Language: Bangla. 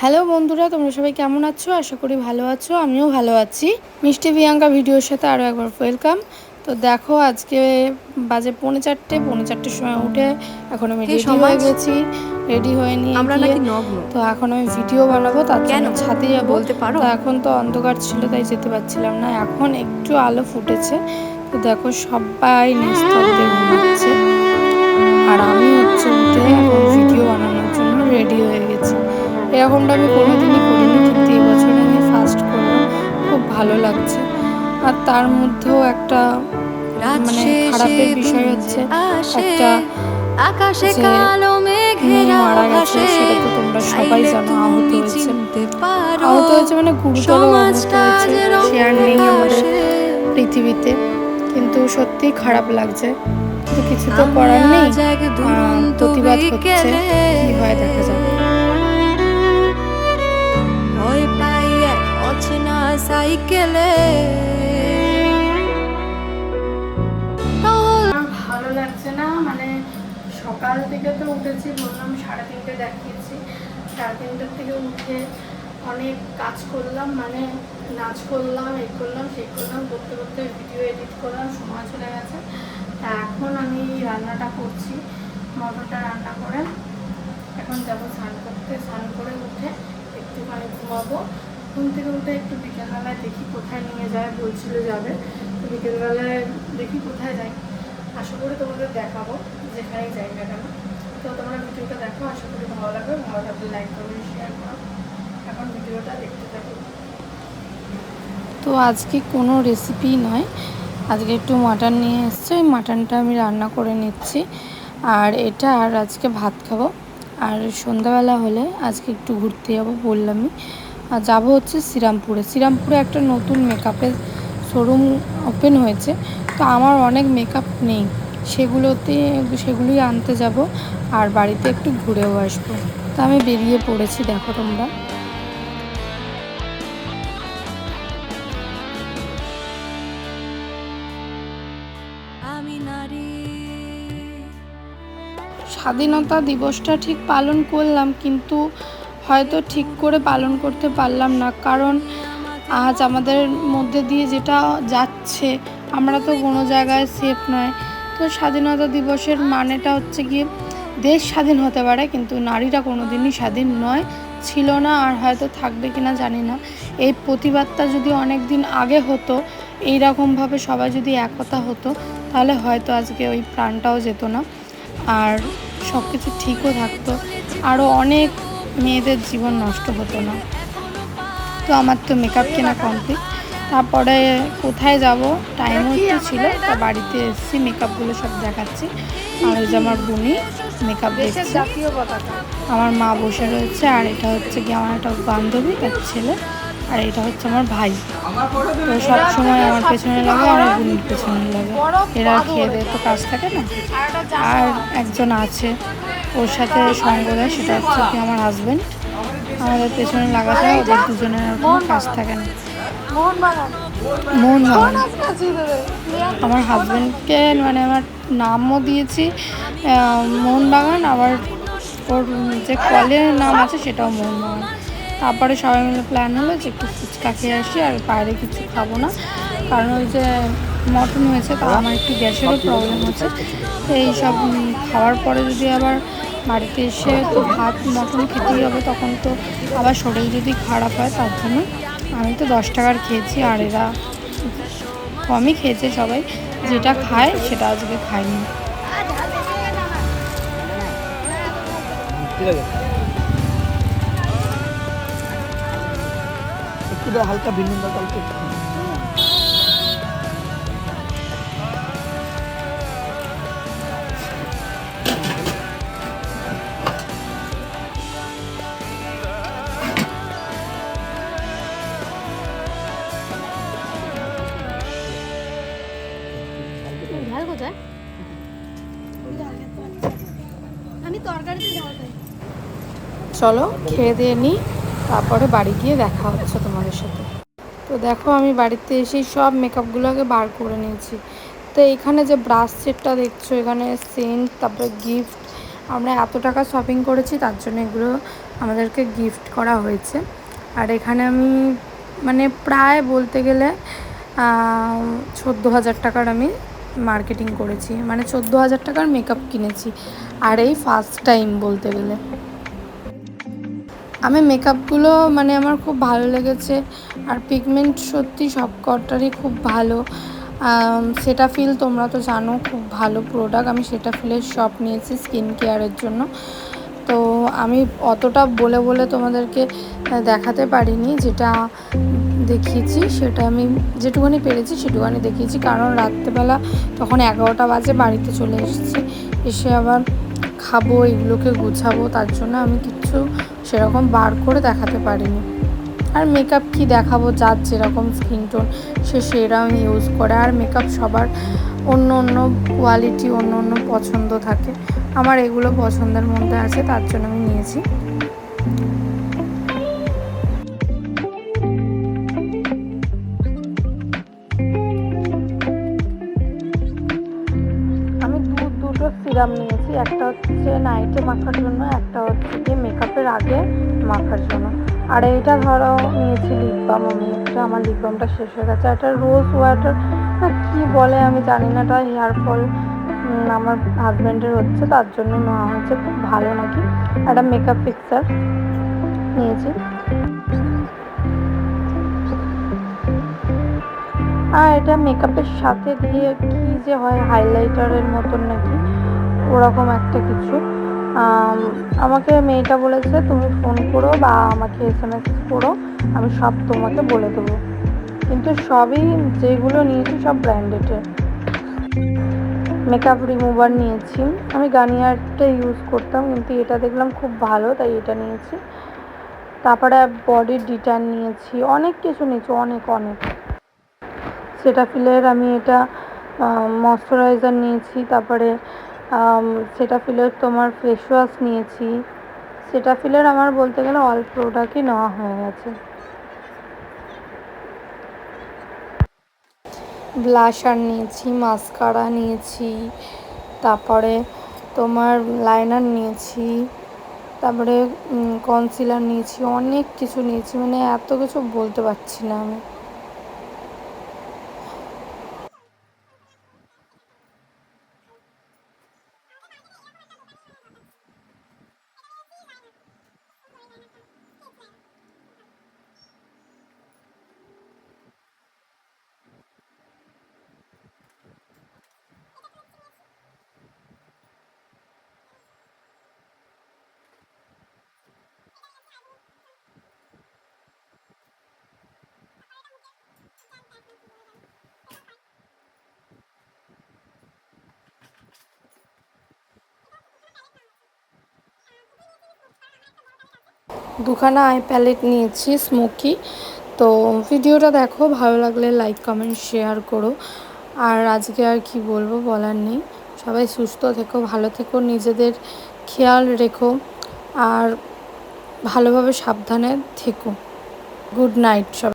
হ্যালো বন্ধুরা, তোমরা সবাই কেমন আছো? আশা করি ভালো আছো। আমিও ভালো আছি। মিষ্টি প্রিয়াঙ্কা ভিডিওর সাথে আরও একবার ওয়েলকাম। তো দেখো, আজকে বাজে 3:45 সময় উঠে এখন আমি রেডি হয়ে গেছি। রেডি হয়ে নিয়ে গিয়ে তো এখন আমি ভিডিও বানাবো, তার জন্য ছাদে যাবো। তো এখন তো অন্ধকার ছিল, তাই যেতে পারছিলাম না। এখন একটু আলো ফুটেছে। তো দেখো, সবাই নিস্তব্ধে ঘুমাচ্ছে, আর আমি উঠে এখন ভিডিও বানানোর জন্য রেডি হয়ে গেছি। এরকমটা আমি কোনোদিনই করিনি, কিন্তু এই বছর আমি ফার্স্ট করলাম। খুব ভালো লাগছে। আর তার মধ্যেও একটা খারাপের বিষয় হচ্ছে, একটা মেয়ে মারা গেছে, সেটা তো তোমরা সবাই জানো। আহত হয়েছে মানে গুরুতর আহত হয়েছে। সে আর নেই আমাদের পৃথিবীতে, কিন্তু সত্যিই খারাপ লাগছে। কিন্তু কিছু তো করার নেই, প্রতিবাদ হচ্ছে, কি হয় দেখা যাবে। ভালো লাগছে না, সকাল থেকে তো উঠেছি, বললাম 3:30 দেখিয়েছি। 3:30 থেকে উঠে অনেক কাজ করলাম, নাচ করলাম, এই করলাম সেই করলাম, করতে করতে ভিডিও এডিট করলাম, সময় চলে গেছে। তা এখন আমি রান্নাটা করছি, মটরটা রান্না করে এখন যাবো স্নান করতে। স্নান করে উঠে একটুখানি ঘুমাবো। ঘুম থেকে উঠে একটু বিকেলবেলায় দেখি কোথায় নিয়ে যায়, বলছিল যাবে। তো বিকেলবেলায় দেখি কোথায় যাই, আশা করি তোমাদের দেখাবো যেখানেই যাই না কেন। তো তোমরা ভিডিওটা দেখো, আশা করি ভালো লাগবে। ভালো লাগলে লাইক করবে, শেয়ার করো। এখন ভিডিওটা দেখতে থাকো। তো আজকে কোনো রেসিপি নয়, আজকে একটু মাটন নিয়ে এসছে, ওই মাটনটা আমি রান্না করে নিচ্ছি। আর এটা আর আজকে ভাত খাবো। আর সন্ধ্যাবেলা হলে আজকে একটু ঘুরতে যাবো বললামই। আর যাবো হচ্ছে শ্রীরামপুরে একটা নতুন মেকআপের শোরুম ওপেন হয়েছে। তো আমার অনেক মেকআপ নেই, সেগুলোই আনতে যাব, আর বাড়িতে একটু ঘুরেও আসবো। তো আমি বেরিয়ে পড়েছি, দেখো তোমরা। স্বাধীনতা দিবসটা ঠিক পালন করলাম, কিন্তু হয়তো ঠিক করে পালন করতে পারলাম না, কারণ আজ আমাদের মধ্যে দিয়ে যেটা যাচ্ছে, আমরা তো কোনো জায়গায় সেফ নয়। তো স্বাধীনতা দিবসের মানেটা হচ্ছে গিয়ে দেশ স্বাধীন হতে পারে, কিন্তু নারীরা কোনো দিনই স্বাধীন নয়, ছিল না, আর হয়তো থাকবে কিনা জানি না। এই প্রতিবাদটা যদি অনেক দিন আগে হতো, এইরকমভাবে সবাই যদি একতা হতো, তাহলে হয়তো আজকে ওই প্রাণটাও যেত না, আর সব কিছু ঠিকও থাকতো, আরও অনেক মেয়েদের জীবন নষ্ট হতো না। তো আমার তো মেকআপ কেনা কমপ্লিট। তারপরে কোথায় যাব, টাইমও একটু ছিল, তা বাড়িতে এসেছি, মেকআপগুলো সব দেখাচ্ছি। আর ওই যে আমার বোনই মেকআপ দেখছে, আমার মা বসে রয়েছে, আর এটা হচ্ছে কি আমার একটা বান্ধবী, তার ছেলে, আর এটা হচ্ছে আমার ভাই। তো সব সময় আমার পেছনে লাগে, আমার বোনের পেছনে লাগে। এরা খেয়ে দেয় তো কাজ থাকে না। আর একজন আছে ওর সাথে সঙ্গ দেয়, সেটা হচ্ছে কি আমার হাজব্যান্ড। আমাদের পেছনে লাগা ছাড়া ওদের দুজনের আর কোনো কাজ থাকে না। মোহনবাগান আমার হাজব্যান্ডকে আমার নামও দিয়েছি মোহনবাগান, আবার ওর যে কলের নাম আছে সেটাও মোহনবাগান। তারপরে সবাই মিলে প্ল্যান হলো যে একটু ফুচকা খেয়ে আসি, আর বাইরে কিছু খাবো না, কারণ ওই যে মটন হয়েছে, তা আমার একটু গ্যাসেরও প্রবলেম আছে। তো এইসব খাওয়ার পরে যদি আবার বাড়িতে এসে তো ভাত মটন খেতেই হবে, তখন তো আবার শরীর যদি খারাপ হয়, তার জন্য আমি তো 10 টাকার খেয়েছি, আর এরা কমই খেয়েছে। সবাই যেটা খায় সেটা আজকে খায়নি। একটু হালকা ভিন্ন চলো খেয়ে দিয়ে নিই, তারপরে বাড়ি গিয়ে দেখা হচ্ছে তোমাদের সাথে। তো দেখো, আমি বাড়িতে এসে সব মেকআপগুলো আগে বার করে নিয়েছি। তো এখানে যে ব্রাশ সেটটা দেখছো, এখানে সেন্ট, তারপরে গিফট, আমরা এত টাকা শপিং করেছি, তার জন্য এগুলো আমাদেরকে গিফট করা হয়েছে। আর এখানে আমি মানে প্রায় বলতে গেলে 14,000 টাকার আমি মার্কেটিং করেছি, মানে 14,000 টাকার মেকআপ কিনেছি। আর এই ফার্স্ট টাইম বলতে গেলে আমি মেকআপগুলো মানে আমার খুব ভালো লেগেছে। আর পিগমেন্ট সত্যি সব কটারই খুব ভালো। সেটাফিল তোমরা তো জানো খুব ভালো প্রোডাক্ট। আমি সেটাফিলের সব নিয়েছি স্কিন কেয়ারের জন্য। তো আমি অতটা বলে বলে তোমাদেরকে দেখাতে পারিনি, যেটা দেখিয়েছি সেটা আমি যেটুকুনি পেরেছি সেটুকুনি দেখিয়েছি। কারণ রাত্রেবেলা তখন 11টা বাজে, বাড়িতে চলে এসেছি, এসে আবার খাবো, এগুলোকে গুছাবো, তার জন্য আমি কিচ্ছু সেরকম বার করে দেখাতে পারিনি। আর মেকআপ কি দেখাবো, যার যেরকম স্কিন টোন সে সেরকম ইউজ করে। আর মেকআপ সবার অন্য অন্য কোয়ালিটি, অন্য অন্য পছন্দ থাকে। আমার এগুলো পছন্দের মধ্যে আছে, তার জন্য আমি নিয়েছি। আমি দুটো সিরাম নিয়েছি, একটা হচ্ছে নাইটে মাখার জন্য, একটা হচ্ছে গিয়ে মেকআপের আগে মাখার জন্য। আর এইটা ধরো নিয়েছি লিপ বাম। আমি আমার লিপ বামটা শেষ হয়ে গেছে। একটা রোজ ওয়াটার কি বলে আমি জানি না, এটা হেয়ার ফল আমার হাজব্যান্ডের হচ্ছে, তার জন্য নেওয়া হয়েছে, খুব ভালো নাকি। একটা মেকআপ ফিক্সার নিয়েছি। আর এটা মেকআপের সাথে দিয়ে কি যে হয়, হাইলাইটারের মতন নাকি ওরকম একটা কিছু। আমাকে মেয়েটা বলেছে তুমি ফোন করো বা আমাকে SMS করো, আমি সব তোমাকে বলে দেবো। কিন্তু সবই যেগুলো নিয়েছি সব ব্র্যান্ডেডের। মেকআপ রিমুভার নিয়েছি, আমি গার্নিয়ারটা ইউজ করতাম, কিন্তু এটা দেখলাম খুব ভালো, তাই এটা নিয়েছি। তারপরে বডি ডিট্যান নিয়েছি, অনেক কিছু নিয়েছি, অনেক অনেক। সেটাফিলের আমি এটা ময়শ্চারাইজার নিয়েছি। তারপরে সেটাফিলের তোমার ফেস ওয়াশ নিয়েছি। সেটাফিলের আমার বলতে গেলে অল প্রোডাক্টই নেওয়া হয়ে গেছে। ব্লাশার নিয়েছি, মাস্কারা নিয়েছি, তারপরে তোমার লাইনার নিয়েছি, তারপরে কনসিলার নিয়েছি, অনেক কিছু নিয়েছি, মানে এত কিছু বলতে পারছি না আমি। দুখানা আই প্যালেট নিয়েছি স্মোকি। তো ভিডিওটা দেখো, ভালো লাগলে লাইক কমেন্ট শেয়ার করো। আর আজকে আর কি বলবো, বলার নেই। সবাই সুস্থ থেকো, ভালো থেকো, নিজেদের খেয়াল রেখো, আর ভালোভাবে সাবধানে থেকো। গুড নাইট সবাই।